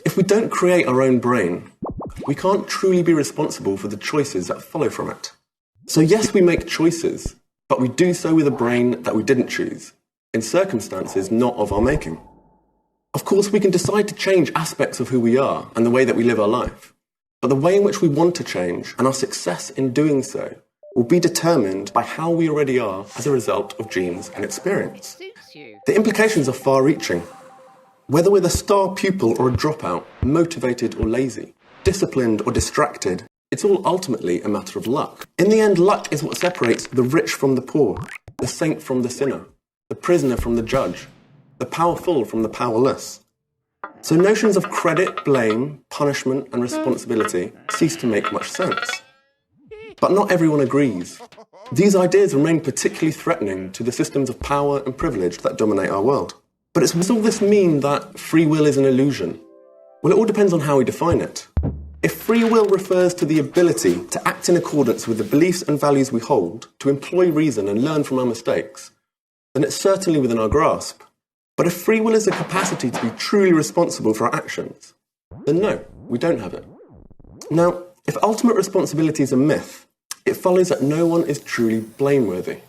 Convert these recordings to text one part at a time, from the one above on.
If we don't create our own brain, we can't truly be responsible for the choices that follow from it. So yes, we make choices, but we do so with a brain that we didn't choose, in circumstances not of our making. Of course, we can decide to change aspects of who we are and the way that we live our life, but the way in which we want to change and our success in doing so will be determined by how we already are as a result of genes and experience. The implications are far-reaching. Whether we're the star pupil or a dropout, motivated or lazy, disciplined or distracted, it's all ultimately a matter of luck. In the end, luck is what separates the rich from the poor, the saint from the sinner, the prisoner from the judge, the powerful from the powerless. So notions of credit, blame, punishment, and responsibility cease to make much sense. But not everyone agrees. These ideas remain particularly threatening to the systems of power and privilege that dominate our world. But does all this mean that free will is an illusion? Well, it all depends on how we define it. If free will refers to the ability to act in accordance with the beliefs and values we hold, to employ reason and learn from our mistakes, then it's certainly within our grasp. But if free will is a capacity to be truly responsible for our actions, then no, we don't have it. Now, if ultimate responsibility is a myth, it follows that no one is truly blameworthy.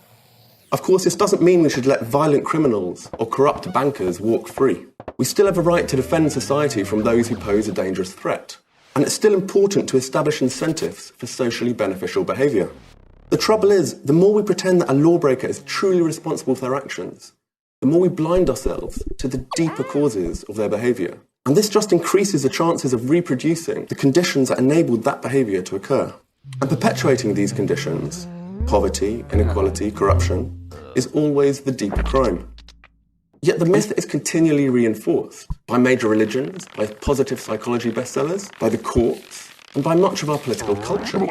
Of course, this doesn't mean we should let violent criminals or corrupt bankers walk free. We still have a right to defend society from those who pose a dangerous threat. And it's still important to establish incentives for socially beneficial behaviour. The trouble is, the more we pretend that a lawbreaker is truly responsible for their actions, the more we blind ourselves to the deeper causes of their behaviour. And this just increases the chances of reproducing the conditions that enabled that behaviour to occur. And perpetuating these conditions, poverty, inequality, corruption, is always the deeper crime. Yet the myth is continually reinforced by major religions, by positive psychology bestsellers, by the courts, and by much of our political culture.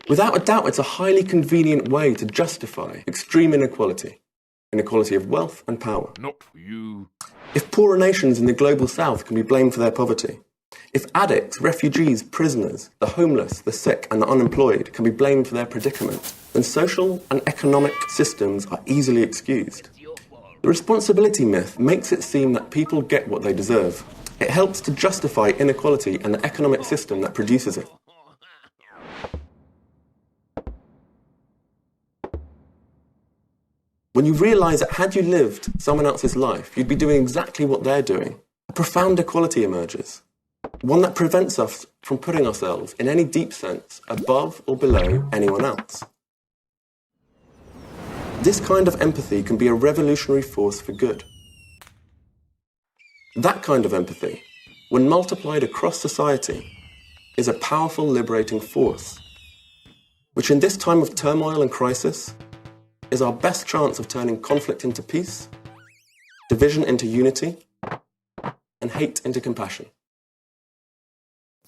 Without a doubt, it's a highly convenient way to justify extreme inequality, inequality of wealth and power. Not for you. If poorer nations in the global south can be blamed for their poverty, if addicts, refugees, prisoners, the homeless, the sick, and the unemployed can be blamed for their predicament, then social and economic systems are easily excused. The responsibility myth makes it seem that people get what they deserve. It helps to justify inequality and the economic system that produces it. When you realise that had you lived someone else's life, you'd be doing exactly what they're doing, a profound equality emerges. One that prevents us from putting ourselves, in any deep sense, above or below anyone else. This kind of empathy can be a revolutionary force for good. That kind of empathy, when multiplied across society, is a powerful liberating force, which in this time of turmoil and crisis, is our best chance of turning conflict into peace, division into unity, and hate into compassion.